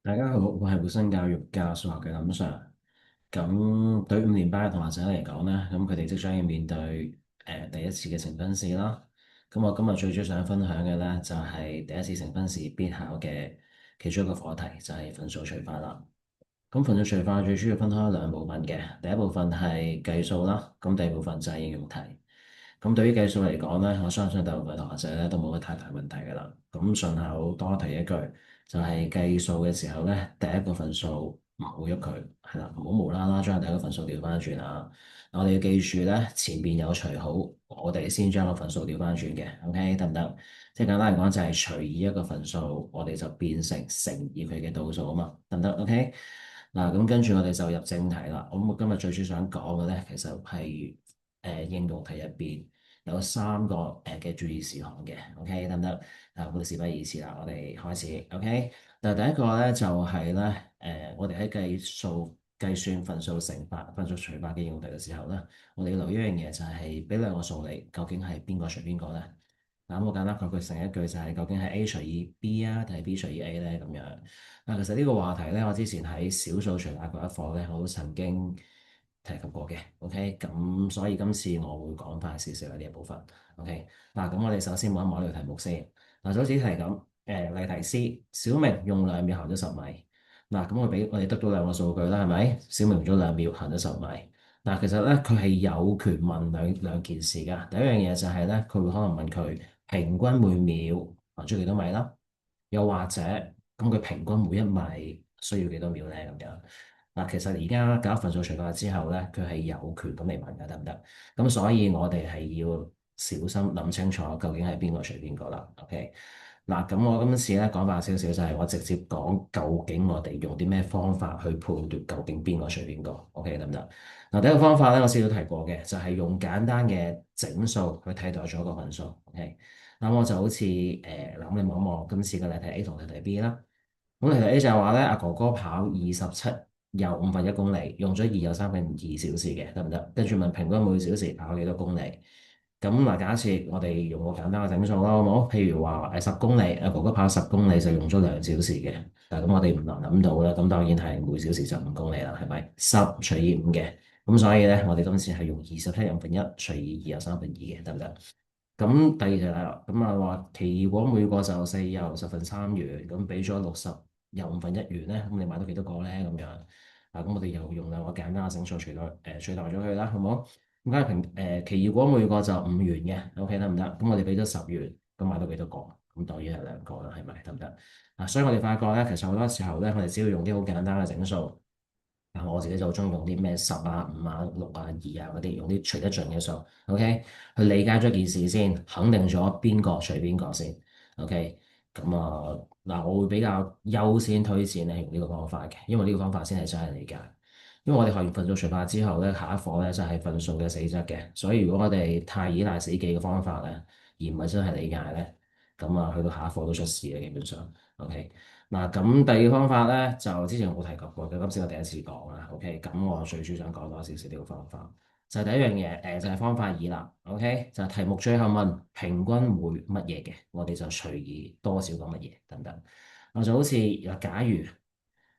大家好，我係活生教育教數學嘅林 Sir。咁對5年班嘅同學仔嚟講咧，咁佢哋即將要面對第一次嘅呈分試啦。咁我今日最主要想分享嘅咧，就係第一次呈分試必考嘅其中一個課題，就係分數除法啦。咁分數除法最主要分開兩部分嘅，第一部分係計數啦，咁第二部分就係應用題。咁對於計數嚟講咧，我相信大部分同學仔咧都冇乜太大問題㗎啦。咁順口多提一句，就係計數嘅時候咧，第一個份數唔好喐佢，係啦，唔好無啦啦將第一個份數調翻轉啊！我哋要記住咧，前邊有除好，我哋先將個份數調翻轉嘅，OK 得唔得？即係簡單嚟講，就係除以一個份數，我哋就變成乘以佢嘅倒數啊嘛，得唔得？OK 嗱，咁跟住我哋就入正題啦。咁我今日最主要想講嘅咧，其實係應用題入邊有三個嘅注意事項嘅，OK 得唔得？啊，我哋事不宜遲啦，我哋開始，OK。嗱，第一個咧就係咧我哋喺計算分數乘法、分數除法嘅應用題嘅時候咧，我哋要留意一樣嘢就係俾兩個數你，究竟係邊個除邊個咧？嗱，咁好簡單概括成一句就係究竟係 A 除以 B 啊，定係 B 除以 A 咧咁樣。嗱，其實呢個話題咧，我之前喺小數除法嗰一課咧，我都曾經提及過嘅。OK，咁所以今次我會講快少少呢一部分。OK，嗱，咁我哋首先望一望呢個題目先。嗱，就好似題咁，例題 C，小明用2秒行咗10米。嗱，咁我哋得到兩個數據啦，係咪？小明用咗2秒行咗十米。嗱，其實咧佢係有權問兩件事㗎。第一樣嘢就係咧，佢會可能問佢平均每秒行咗幾多米啦，又或者咁佢平均每一米需要幾多秒咧咁樣。嗱，其實而家搞分數除法之後咧，佢係有權咁嚟問㗎，得唔得？咁所以我哋係要小心諗清楚究竟係邊個除邊個啦。OK。嗱，咁我今次咧講快少少，就係我直接講究竟我哋用啲咩方法去判斷究竟邊個除邊個，OK 得唔得？嗱，第一個方法咧，我先都提過嘅，就係用簡單嘅整數去替代咗個分數，OK。咁我就好似嗱，咁你望一望今次嘅例題 A 同例題 B 啦。咁例題 A 就係話咧，阿哥哥跑27又1/5公里，用咗2又2/3小時嘅，得唔得？跟住問平均每小時跑幾多公里？咁嗱，假設我哋用個簡單嘅整數啦，好冇？譬如話10公里，阿哥哥跑10公里就用咗2小時嘅。但係咁我哋唔能諗到啦，咁當然係每小時就5公里啦，係咪？10除以5嘅，咁所以咧，我哋今次係用27/1除以2又2/3嘅，得唔得？咁第二題啦，咁啊話其如果每個就4又3元，咁俾咗60又1/5元咧，咁你買到幾多個咧？咁樣啊，咁我哋又用兩個簡單嘅整數取代咗佢啦，好唔好？咁假如其如果每個就5元嘅，OK 得唔得？咁我哋俾咗10元，咁買到幾多個？咁當然係兩個啦，係咪？得唔得？啊，所以我哋發覺咧，其實好多時候咧，我哋只要用啲好簡單嘅整數。我自己就中意用啲咩10啊、5啊、6啊、2啊嗰啲，用啲除得盡嘅數，OK，去理解咗件事先，肯定咗邊個除邊個先，OK，咁啊嗱，我會比較優先推薦你用呢個方法嘅，因為呢個方法先係真係理解。因為我哋學完分數除法之後咧，下一課咧就係分數嘅死則嘅，所以如果我哋太依賴死記嘅方法咧，而唔係真係理解咧，咁啊去到下一課都出事嘅基本上，OK。嗱，咁第二個方法咧，就之前我冇提及過嘅，今次我第一次講啦。OK，咁我最主要想講多少少呢個方法，就係第一樣嘢，就係方法二啦。OK，就係題目最後問平均會乜嘢嘅，我哋就除以多少個乜嘢，得唔得？我就好似假如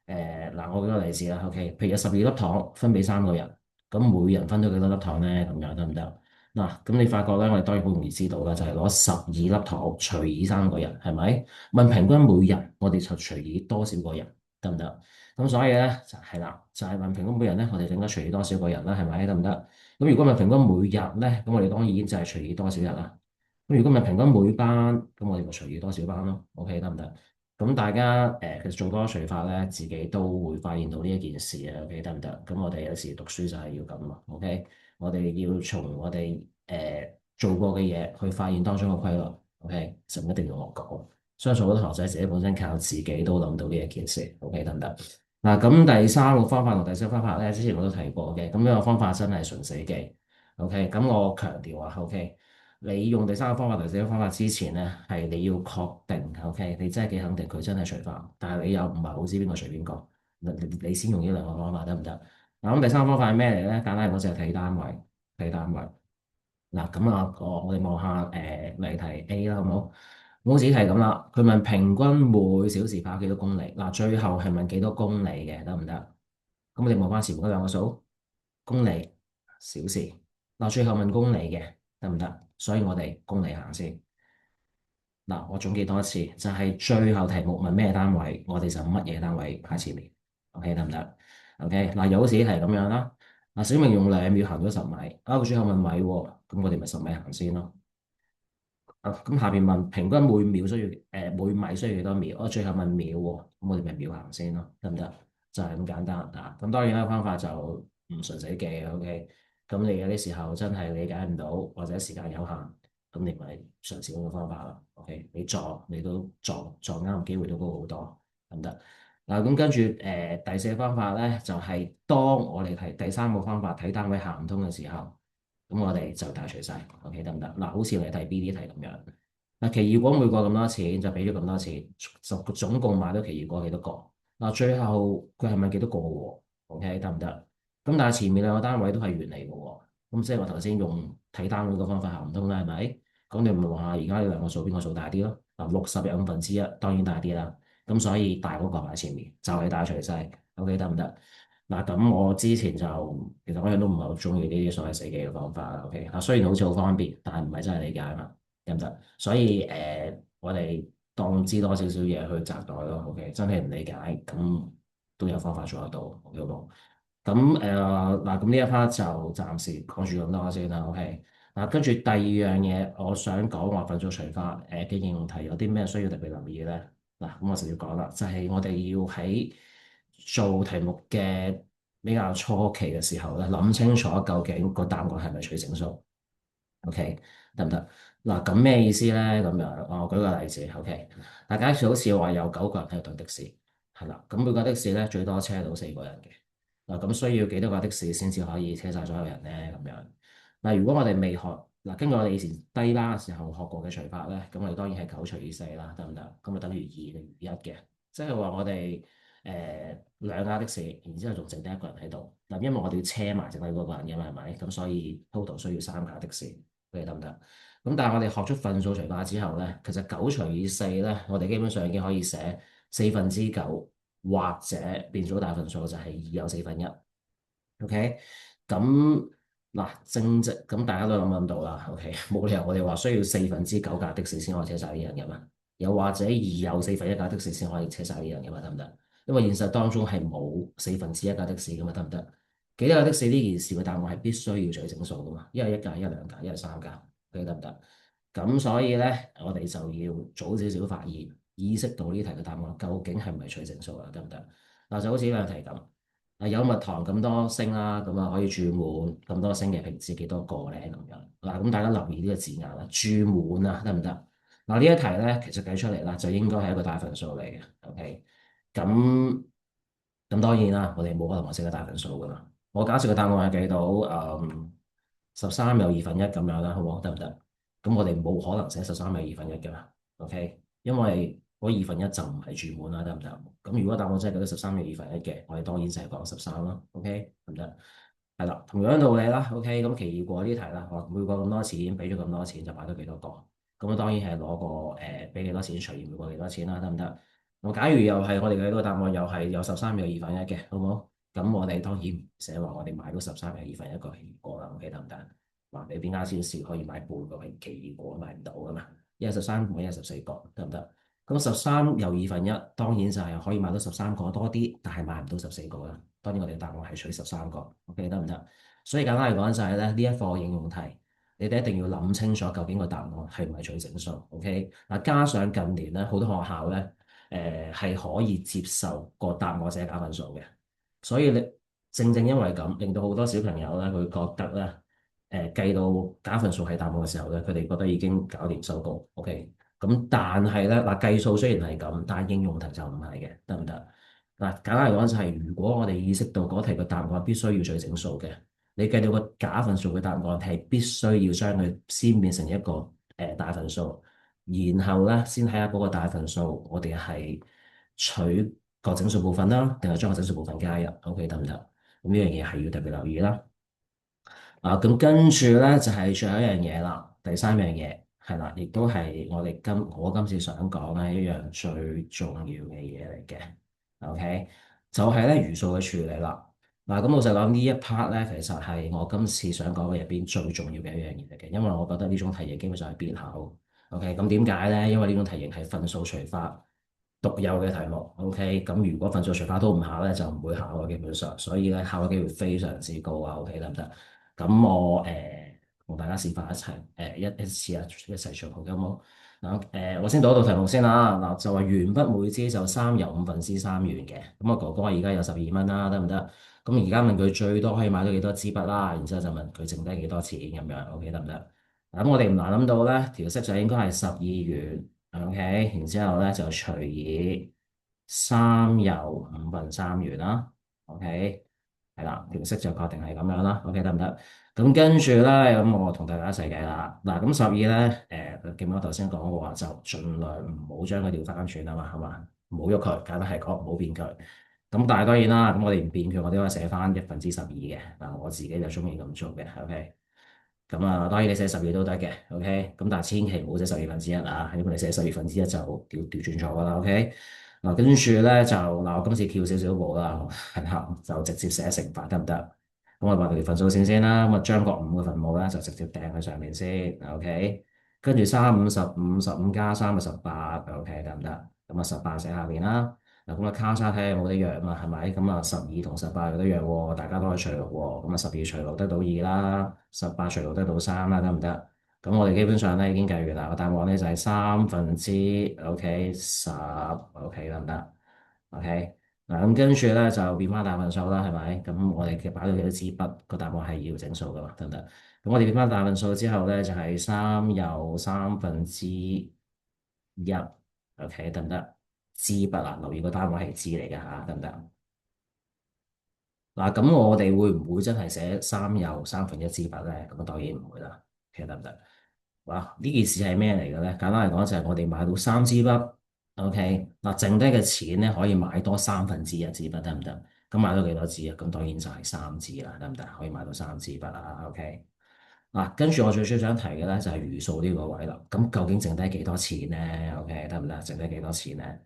嗱，我舉個例子啦。OK，譬如有12粒糖分俾3個人，咁每人分咗幾多粒糖咧？咁樣得唔得？嗱，咁你發覺咧，我哋當然好容易知道啦，就係攞12粒糖除以3個人，係咪？問平均每人，我哋就除以多少個人，得唔得？咁所以咧就係啦，就係問平均每人咧，我哋應該除以多少個人啦，係咪？得唔得？咁如果問平均每日咧，咁我哋當然就係除以多少日啦。咁如果問平均每班，咁我哋咪除以多少班咯？OK，得唔得？咁大家其實做多除法咧，自己都會發現到呢一件事啊，OK 得唔得？咁我哋有時讀書就係要咁啊，OK，我哋要從我哋做過嘅嘢去發現當中嘅規律，OK，就唔一定要我講。相信好多學仔自己本身靠自己都諗到呢一件事，OK 得唔得？嗱，咁第三個方法同第四個方法咧，之前我都提過嘅，咁呢個方法真係純死記，OK，咁我強調啊，OK。你用第三個方法、第四個方法之前咧，係你要確定，OK？你真係幾肯定佢真係除法，但係你又唔係好知邊個除邊個，你先用呢兩個方法得唔得？嗱，咁第三個方法係咩嚟咧？簡單嚟講就係睇單位，睇單位。嗱，咁啊，我哋望下例題 A 啦，好唔好？冇紙題咁啦，佢問平均每小時跑幾多公里？嗱，最後係問幾多公里嘅，得唔得？咁我哋望翻前面嗰兩個數，公里、小時。嗱，最後問公里嘅，得唔得？所以我哋公里行先。嗱，我總結多一次，就係最後題目問咩單位，我哋就乜嘢單位排前面。OK，得唔得？OK，嗱，有試題咁樣啦。嗱，小明用2秒行咗10米，啊，佢最後問米喎，咁我哋咪10米行先咯。啊，咁下邊問平均每秒需要每米需要幾多秒？我最後問秒喎，咁我哋咪秒行先咯，得唔得？就係咁簡單啊。咁當然啦，方法就唔純死記嘅，OK。咁你有啲時候真係理解唔到，或者時間有限，咁你咪嘗試嗰個方法啦。OK，你撞你都撞啱機會都高好多，得唔得？嗱，咁跟住第四個方法咧，就係當我哋睇第三個方法睇單位行唔通嘅時候。咁我哋就大除晒，OK 得唔得？嗱，好似你睇 BD 題咁樣，嗱，奇異果每個咁多錢就俾咗咁多錢，總共買到奇異果幾多個？嗱，最後佢係咪幾多個喎？OK 得唔得？咁但係前面兩個單位都係原嚟嘅喎，咁即係我頭先用睇單位個方法行唔通啦，係咪？咁你咪話而家呢兩個數邊個數大啲咯？嗱，60有1/5，當然大啲啦。咁所以大嗰個擺前面就係大除晒，OK 得唔得？嗱，咁我之前就其實我一向都唔係好中意呢啲所謂死記嘅方法啦。OK，嗱，雖然好似好方便，但係唔係真係理解嘛，得唔得？所以我哋當知多少少嘢去摘袋咯。OK，真係唔理解咁都有方法做得到，好冇？咁嗱，咁呢一 part 就暫時講住咁多先啦。OK，嗱，跟住第二樣嘢，我想講話分數除法嘅應用題有啲咩需要特別留意咧？嗱，咁我就要講啦，就係我哋要喺做題目嘅比較初期嘅時候咧，諗清楚究竟個答案係咪取整數？OK，得唔得？嗱，咁咩意思咧？咁樣，我舉個例子，OK，大家好似話有9個人喺度等的士，係啦，咁每個的士咧最多車到4個人嘅。嗱，咁需要幾多架的士先至可以車晒所有人咧？咁樣，嗱，如果我哋未學，嗱，根據我哋以前低啦嘅時候學過嘅除法咧，咁我哋當然係9除以4啦，得唔得？咁啊等於2等於1嘅，即係話我哋兩架的士，然之後仲剩低一個人喺度，嗱，因為我哋要車埋剩低嗰個人嘅嘛，係咪？咁所以 total 需要3架的士，你得唔得？咁但係我哋學咗分數除法之後咧，其實9除以4咧，我哋基本上已經可以寫9/4，或者變咗大份數就係2有1/4。OK，咁嗱，正值咁大家都諗到啦。OK，冇理由我哋話需要9/4架的士先可以車晒啲人嘅嘛，又或者2有1/4架的士先可以車晒啲人嘅嘛，得唔得？因為現實當中係冇1/4架的士嘅嘛，得唔得？幾多架的士呢件事嘅答案係必須要取整數嘅嘛，一係1架，一係2架，一係3架，你得唔得？咁所以咧，我哋就要早少少發現，意識到呢題嘅答案究竟係唔係取整數啊？得唔得？嗱，就好似呢兩題咁。有蜜糖咁多星啦，咁啊可以注滿咁多星嘅平次幾多個咧？咁樣嗱，咁大家留意呢個字眼啦，注滿啊，得唔得？嗱，呢一題咧，其實計出嚟啦，就應該係一個大份數嚟嘅。OK，咁當然啦，我哋冇可能話識個大份數噶嘛。我假設個答案係計到13有1/2咁樣啦，好唔好？得唔得？咁我哋冇可能寫13有1/2嘅嘛。OK，因為嗰1/2就唔係注滿啦，得唔得？咁如果答案真係計到13有1/2嘅，我哋當然就係講13咯。OK，得唔得？係啦，同樣道理啦。OK，咁奇異果呢題啦，我每個咁多錢，俾咗咁多錢就買到幾多個？咁啊當然係攞個俾幾多錢除以每個幾多錢啦，得唔得？我假如又係我哋嘅呢個答案又係有13有1/2嘅，好唔好？咁我哋當然唔寫話我哋買到13有1/2個奇異果啦，OK 得唔得？話俾邊間超市可以買半個奇異果買唔到噶嘛？一係13個，一係14個，得唔得？咁13有1/2，當然就係可以買到13個多啲，但係買唔到14個啦。當然我哋嘅答案係取13個，OK 得唔得？所以簡單嚟講就係咧，呢一課應用題，你哋一定要諗清楚究竟個答案係唔係取整數，OK？嗱，加上近年咧好多學校咧。係可以接受個答案寫假分數嘅，所以你正因為咁，令到好多小朋友咧，佢覺得咧，計到假分數係答案嘅時候咧，佢哋覺得已經搞掂收工，OK。咁但係咧，嗱，計數雖然係咁，但係應用題就唔係嘅，得唔得？嗱，簡單嚟講就係，如果我哋意識到嗰題嘅答案必須要取整數嘅，你計到個假分數嘅答案係必須要將佢先變成一個大分數。然後咧，先睇下嗰個大份數，我哋係取個整數部分啦，定係將個整數部分加入？OK 得唔得？咁呢樣嘢係要特別留意啦。咁跟住咧就係最後一樣嘢啦，第三樣嘢係啦，亦都係我今次想講咧一樣最重要嘅嘢嚟嘅。OK，就係咧餘數嘅處理啦。嗱，咁老實講呢一 part 咧，其實係我今次想講嘅入邊最重要嘅一樣嘢嚟嘅，因為我覺得呢種題型基本上係必考。OK，咁點解咧？因為呢種題型係分數除法獨有嘅題目。OK，咁如果分數除法都唔考咧，就唔會考嘅基本上，所以咧考嘅機會非常之高啊。OK，得唔得？咁我同大家示範一齊一次啊，一齊做好嘅好冇？嗱我先讀一道題目先啦。嗱就話鉛筆每支就三又五分之三元嘅。咁啊哥哥而家有12蚊啦，得唔得？咁而家問佢最多可以買到幾多支筆啦，然之後就問佢剩低幾多錢咁樣，OK 得唔得？咁我哋唔難諗到咧，條式就應該係12元，OK，然之後咧就除以三又五分三元啦，OK。係啦，條式就確定係咁樣啦，OK 得唔得？咁跟住咧，咁我同大家一齊計啦。嗱，咁12咧，記唔記得我頭先講嘅話，就盡量唔好將佢調翻轉啊嘛，係嘛？唔好喐佢，簡單係講唔好變佢。咁但係當然啦，咁我哋唔變佢，我哋可以寫翻1/12嘅。嗱，我自己就中意咁做嘅，OK。咁啊，當然你寫12都得嘅，OK。咁但係千祈唔好寫12分之一啊，因為你寫12分之一就調轉錯噶啦，OK。嗱，跟住咧就嗱，我今次跳少少步啦，係啦，就直接寫乘法得唔得？咁我畫條分數線先啦，咁啊將個5嘅分母咧就直接掟喺上面先，OK。跟住3×5=15，15加3係18，OK 得唔得？咁啊18寫下邊啦。嗱，咁啊交叉睇下有冇得約啊嘛，係咪？咁啊12同18有得約喎，大家都可以除六喎。咁啊12除6得到2啦，18除6得到3啦，得唔得？咁我哋基本上咧已經計完啦，個答案咧就係OK 得唔得？OK 嗱，咁跟住咧就變翻大份數啦，係咪？咁我哋嘅擺到幾多支筆，個答案係要整數噶嘛，得唔得？咁我哋變翻大份數之後咧就係3又1/3，OK 得唔得？支筆啊，留意個單位係支嚟嘅嚇，得唔得？嗱，咁我哋會唔會真係寫3又1/3支筆咧？咁啊當然唔會啦，其實得唔得？哇！呢件事係咩嚟嘅咧？簡單嚟講就係我哋買到3支筆，OK 嗱，剩低嘅錢咧可以買多1/3支筆，得唔得？咁買到幾多支啊？咁當然就係3支啦，得唔得？可以買到3支筆啊，OK。嗱，跟住我最想提嘅咧就係餘數呢個位啦。咁究竟剩低幾多錢咧？OK，得唔得？剩低幾多錢咧？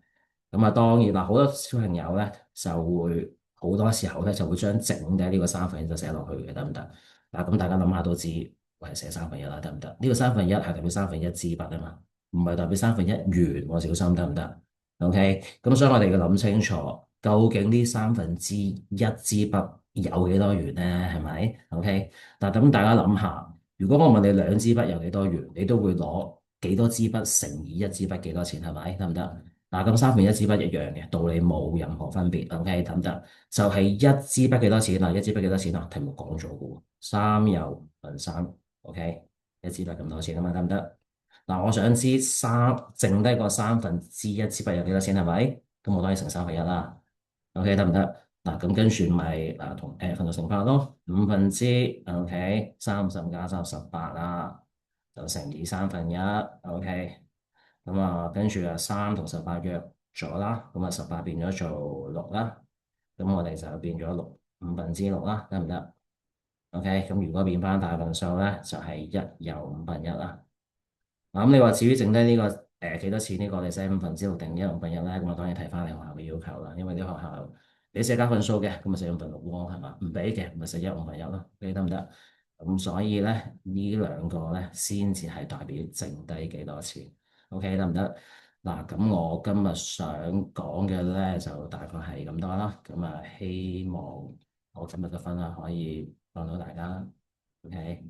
咁啊，當然啦，好多小朋友咧就會好多時候咧就會將剩低呢個三分一就寫落去嘅，得唔得？嗱，咁大家諗下都知，我係寫三分一啦，得唔得？呢個三分一係代表1/3支筆啊嘛，唔係代表1/3元，我小心得唔得？OK，咁所以我哋要諗清楚，究竟呢1/3支筆有幾多元咧？係咪？OK，嗱，咁大家諗下，如果我問你2支筆有幾多元，你都會攞幾多支筆乘以1支筆幾多錢？係咪？得唔得？嗱，咁3分1支筆一樣嘅道理冇任何分別，OK 得唔得？就係1支筆幾多錢啊？一支筆幾多錢啊？題目講咗嘅喎，三又分三，OK，1支筆咁多錢啊嘛，得唔得？嗱，我想知剩低個1/3支筆有幾多錢係咪？咁我當然乘3分1啦，OK 得唔得？嗱，咁跟住咪同分數乘法咯，5分之，OK，35+318啦，就乘以1/3，OK。咁啊，跟住啊，3同18約咗啦，咁啊18變咗做6啦，咁我哋就變咗5分之6啦，得唔得？OK，咁如果變翻大份數咧，就係1又1/5啦。嗱，咁你話至於剩低呢個幾多錢呢個，你寫5分之6定1/5咧？咁我當然睇翻你學校嘅要求啦，因為啲學校你寫加份數嘅，咁咪寫5/6喎，係嘛？唔俾嘅，咪寫1/5咯，你得唔得？咁所以咧，呢兩個咧先至係代表剩低幾多錢。OK 得唔得？嗱，咁我今日想講嘅咧就大概係咁多啦。咁啊，希望我今日嘅分享可以幫到大家。OK。